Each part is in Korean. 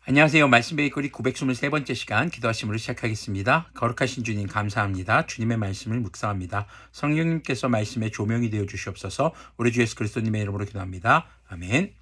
안녕하세요. 말씀 베이커리 923번째 시간 기도하심으로 시작하겠습니다. 거룩하신 주님 감사합니다. 주님의 말씀을 묵상합니다. 성령님께서 말씀의 조명이 되어 주시옵소서. 우리 주 예수 그리스도님의 이름으로 기도합니다. 아멘.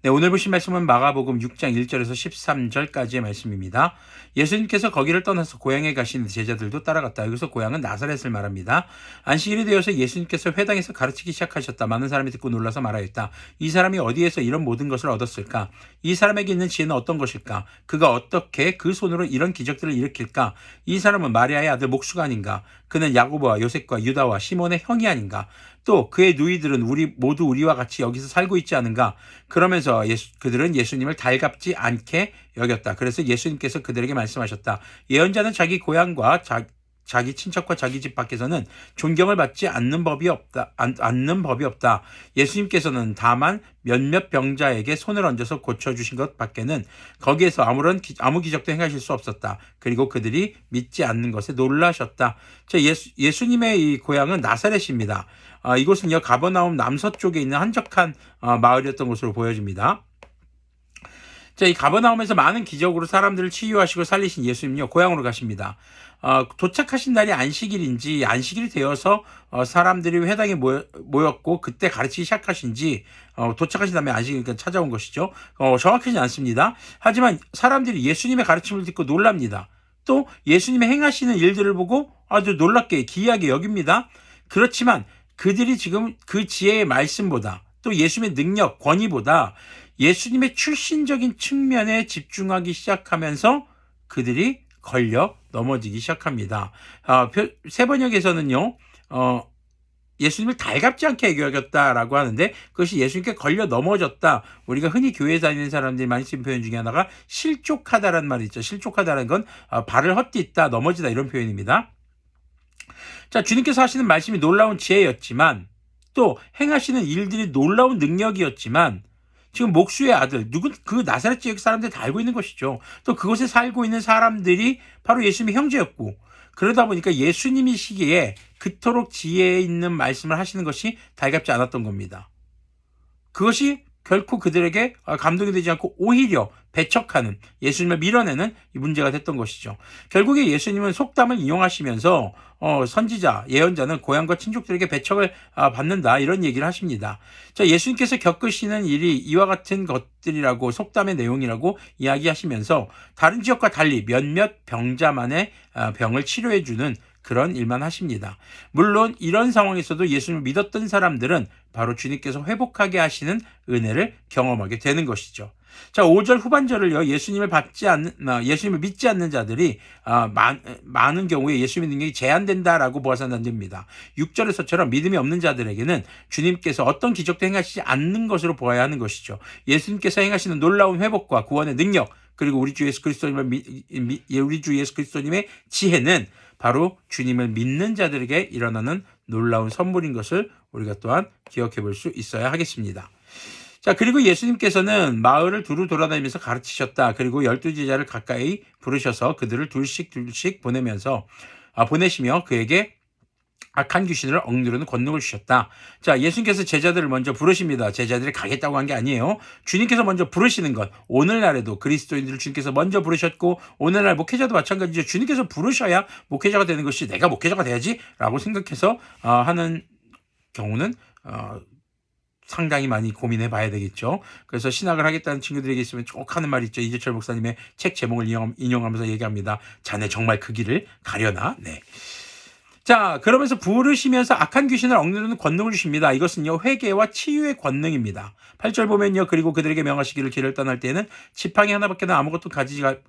네, 오늘 보신 말씀은 마가복음 6장 1절에서 13절까지의 말씀입니다. 예수님께서 거기를 떠나서 고향에 가시는 제자들도 따라갔다. 여기서 고향은 나사렛을 말합니다. 안식일이 되어서 예수님께서 회당에서 가르치기 시작하셨다. 많은 사람이 듣고 놀라서 말하였다. 이 사람이 어디에서 이런 모든 것을 얻었을까? 이 사람에게 있는 지혜는 어떤 것일까? 그가 어떻게 그 손으로 이런 기적들을 일으킬까? 이 사람은 마리아의 아들 목수가 아닌가? 그는 야고보와 요셉과 유다와 시몬의 형이 아닌가? 또 그의 누이들은 모두 우리와 같이 여기서 살고 있지 않은가? 그러면서 그들은 예수님을 달갑지 않게 여겼다. 그래서 예수님께서 그들에게 말씀하셨다. 예언자는 자기 고향과 자기 친척과 자기 집 밖에서는 존경을 받지 않는 법이 없다. 예수님께서는 다만 몇몇 병자에게 손을 얹어서 고쳐주신 것 밖에는 거기에서 아무 기적도 행하실 수 없었다. 그리고 그들이 믿지 않는 것에 놀라셨다. 예수님의 이 고향은 나사렛입니다. 이곳은요, 가버나움 남서쪽에 있는 한적한 마을이었던 것으로 보여집니다. 이 가버나움에서 많은 기적으로 사람들을 치유하시고 살리신 예수님요, 고향으로 가십니다. 도착하신 날이 안식일인지 안식일이 되어서 사람들이 회당에 모였고 그때 가르치기 시작하신지 도착하신 다음에 안식일이니까 찾아온 것이죠. 정확하지 않습니다. 하지만 사람들이 예수님의 가르침을 듣고 놀랍니다. 또 예수님의 행하시는 일들을 보고 아주 놀랍게 기이하게 여깁니다. 그렇지만 그들이 지금 그 지혜의 말씀보다 또 예수님의 능력, 권위보다 예수님의 출신적인 측면에 집중하기 시작하면서 그들이 걸려 넘어지기 시작합니다. 세번역에서는요, 예수님을 달갑지 않게 여겼다라고 하는데 그것이 예수님께 걸려 넘어졌다. 우리가 흔히 교회에 다니는 사람들이 많이 쓰는 표현 중에 하나가 실족하다라는 말이 있죠. 실족하다는 건 발을 헛디다, 넘어지다 이런 표현입니다. 주님께서 하시는 말씀이 놀라운 지혜였지만 또 행하시는 일들이 놀라운 능력이었지만 지금 목수의 아들, 그 나사렛 지역 사람들이 다 알고 있는 것이죠. 또 그곳에 살고 있는 사람들이 바로 예수님의 형제였고 그러다 보니까 예수님이시기에 그토록 지혜 있는 말씀을 하시는 것이 달갑지 않았던 겁니다. 그것이 결코 그들에게 감동이 되지 않고 오히려 배척하는, 예수님을 밀어내는 이 문제가 됐던 것이죠. 결국에 예수님은 속담을 인용하시면서 선지자, 예언자는 고향과 친족들에게 배척을 받는다 이런 얘기를 하십니다. 예수님께서 겪으시는 일이 이와 같은 것들이라고 속담의 내용이라고 이야기하시면서 다른 지역과 달리 몇몇 병자만의 병을 치료해주는 그런 일만 하십니다. 물론 이런 상황에서도 예수님을 믿었던 사람들은 바로 주님께서 회복하게 하시는 은혜를 경험하게 되는 것이죠. 5절 후반절을요, 예수님을 믿지 않는 자들이 많은 경우에 예수님의 능력이 제한된다라고 보아서는 안 됩니다. 6절에서처럼 믿음이 없는 자들에게는 주님께서 어떤 기적도 행하시지 않는 것으로 보아야 하는 것이죠. 예수님께서 행하시는 놀라운 회복과 구원의 능력, 그리고 우리 주 예수 그리스도님의 지혜는 바로 주님을 믿는 자들에게 일어나는 놀라운 선물인 것을 우리가 또한 기억해 볼 수 있어야 하겠습니다. 그리고 예수님께서는 마을을 두루 돌아다니면서 가르치셨다. 그리고 12제자를 가까이 부르셔서 그들을 둘씩 보내시며 그에게 악한 귀신을 억누르는 권능을 주셨다. 예수님께서 제자들을 먼저 부르십니다. 제자들이 가겠다고 한 게 아니에요. 주님께서 먼저 부르시는 것. 오늘날에도 그리스도인들을 주님께서 먼저 부르셨고 오늘날 목회자도 마찬가지죠. 주님께서 부르셔야 목회자가 되는 것이 내가 목회자가 돼야지 라고 생각해서 하는 경우는 상당히 많이 고민해 봐야 되겠죠. 그래서 신학을 하겠다는 친구들에게 있으면 꼭 하는 말이 있죠. 이재철 목사님의 책 제목을 인용하면서 얘기합니다. 자네 정말 그 길을 가려나? 네. 그러면서 부르시면서 악한 귀신을 억누르는 권능을 주십니다. 이것은요, 회개와 치유의 권능입니다. 8절 보면요, 그리고 그들에게 명하시기를 길을 떠날 때에는 지팡이 하나밖에는 아무것도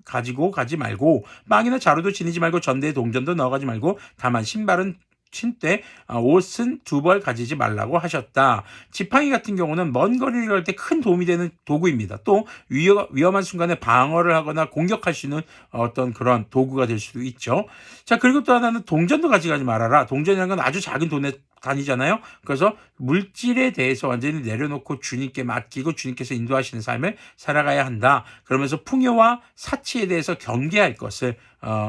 가지고 가지 말고 빵이나 자루도 지니지 말고 전대에 동전도 넣어가지 말고 다만 신발은 신되 옷은 2벌 가지지 말라고 하셨다. 지팡이 같은 경우는 먼 거리를 갈 때 큰 도움이 되는 도구입니다. 또 위험한 순간에 방어를 하거나 공격할 수 있는 어떤 그런 도구가 될 수도 있죠. 그리고 또 하나는 동전도 가져가지 말아라. 동전이라는 건 아주 작은 돈에 다니잖아요. 그래서 물질에 대해서 완전히 내려놓고 주님께 맡기고 주님께서 인도하시는 삶을 살아가야 한다. 그러면서 풍요와 사치에 대해서 경계할 것을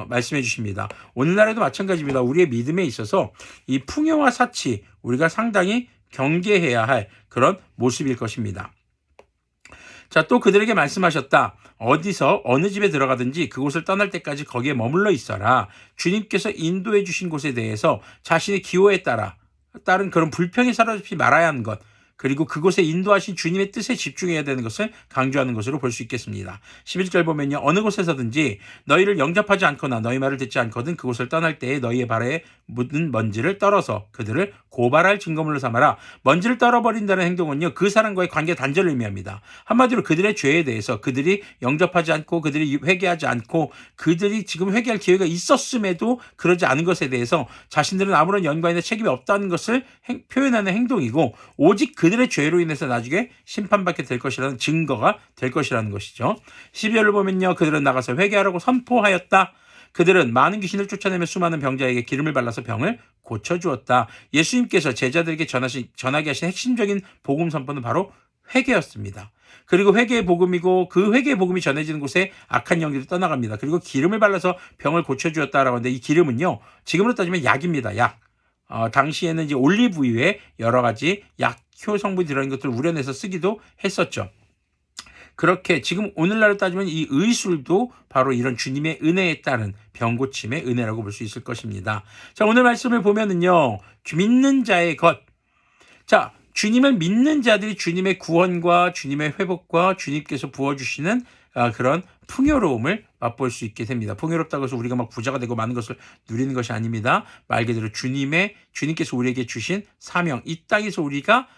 말씀해 주십니다. 오늘날에도 마찬가지입니다. 우리의 믿음에 있어서 이 풍요와 사치 우리가 상당히 경계해야 할 그런 모습일 것입니다. 자, 또 그들에게 말씀하셨다. 어디서 어느 집에 들어가든지 그곳을 떠날 때까지 거기에 머물러 있어라. 주님께서 인도해 주신 곳에 대해서 자신의 기호에 따른 그런 불평이 사라지지 말아야 하는 것, 그리고 그곳에 인도하신 주님의 뜻에 집중해야 되는 것을 강조하는 것으로 볼 수 있겠습니다. 11절 보면요. 어느 곳에서든지 너희를 영접하지 않거나 너희 말을 듣지 않거든 그곳을 떠날 때에 너희의 발에 묻은 먼지를 떨어서 그들을 고발할 증거물로 삼아라. 먼지를 떨어버린다는 행동은요, 그 사람과의 관계 단절을 의미합니다. 한마디로 그들의 죄에 대해서 그들이 영접하지 않고 그들이 회개하지 않고 그들이 지금 회개할 기회가 있었음에도 그러지 않은 것에 대해서 자신들은 아무런 연관이나 책임이 없다는 것을 표현하는 행동이고, 오직 그들의 죄로 인해서 나중에 심판받게 될 것이라는 증거가 될 것이라는 것이죠. 12절을 보면요. 그들은 나가서 회개하라고 선포하였다. 그들은 많은 귀신을 쫓아내며 수많은 병자에게 기름을 발라서 병을 고쳐주었다. 예수님께서 제자들에게 전하게 하신 핵심적인 복음 선포는 바로 회개였습니다. 그리고 회개의 복음이고, 그 회개의 복음이 전해지는 곳에 악한 영들이 떠나갑니다. 그리고 기름을 발라서 병을 고쳐주었다라고 하는데, 이 기름은요, 지금으로 따지면 약입니다. 약. 당시에는 이제 올리브유에 여러 가지 약효 성분이 들어있는 것들을 우려내서 쓰기도 했었죠. 그렇게 지금 오늘날로 따지면 이 의술도 바로 이런 주님의 은혜에 따른 병고침의 은혜라고 볼 수 있을 것입니다. 자, 오늘 말씀을 보면은요, 믿는 자의 것. 자, 주님을 믿는 자들이 주님의 구원과 주님의 회복과 주님께서 부어주시는 그런 풍요로움을 맛볼 수 있게 됩니다. 풍요롭다고 해서 우리가 막 부자가 되고 많은 것을 누리는 것이 아닙니다. 말 그대로 주님께서 우리에게 주신 사명, 이 땅에서 우리가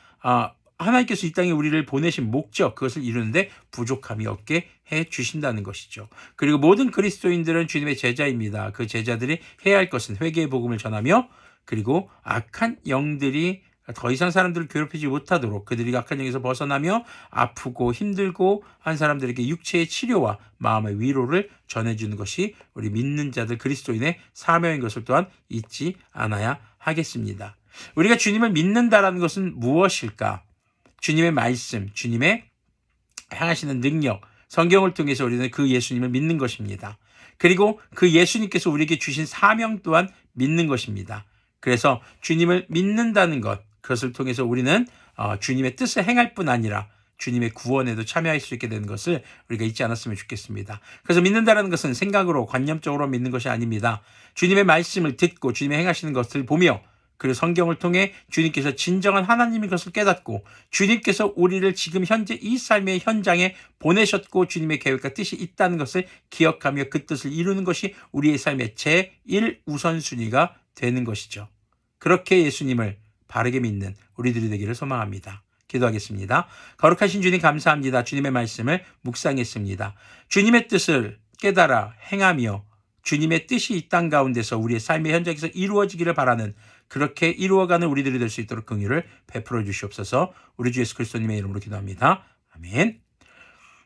하나님께서 이 땅에 우리를 보내신 목적, 그것을 이루는데 부족함이 없게 해 주신다는 것이죠. 그리고 모든 그리스도인들은 주님의 제자입니다. 그 제자들이 해야 할 것은 회개의 복음을 전하며, 그리고 악한 영들이 더 이상 사람들을 괴롭히지 못하도록 그들이 악한 영에서 벗어나며 아프고 힘들고 한 사람들에게 육체의 치료와 마음의 위로를 전해주는 것이 우리 믿는 자들 그리스도인의 사명인 것을 또한 잊지 않아야 하겠습니다. 우리가 주님을 믿는다라는 것은 무엇일까? 주님의 말씀, 주님의 향하시는 능력, 성경을 통해서 우리는 그 예수님을 믿는 것입니다. 그리고 그 예수님께서 우리에게 주신 사명 또한 믿는 것입니다. 그래서 주님을 믿는다는 것, 그것을 통해서 우리는 주님의 뜻을 행할 뿐 아니라 주님의 구원에도 참여할 수 있게 되는 것을 우리가 잊지 않았으면 좋겠습니다. 그래서 믿는다는 것은 생각으로 관념적으로 믿는 것이 아닙니다. 주님의 말씀을 듣고 주님의 행하시는 것을 보며, 그리고 성경을 통해 주님께서 진정한 하나님인 것을 깨닫고, 주님께서 우리를 지금 현재 이 삶의 현장에 보내셨고 주님의 계획과 뜻이 있다는 것을 기억하며 그 뜻을 이루는 것이 우리의 삶의 제1우선순위가 되는 것이죠. 그렇게 예수님을 바르게 믿는 우리들이 되기를 소망합니다. 기도하겠습니다. 거룩하신 주님 감사합니다. 주님의 말씀을 묵상했습니다. 주님의 뜻을 깨달아 행하며 주님의 뜻이 이 땅 가운데서 우리의 삶의 현장에서 이루어지기를 바라는, 그렇게 이루어가는 우리들이 될 수 있도록 긍휼을 베풀어 주시옵소서. 우리 주 예수 그리스도님의 이름으로 기도합니다. 아멘.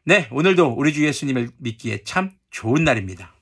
네, 오늘도 우리 주 예수님을 믿기에 참 좋은 날입니다.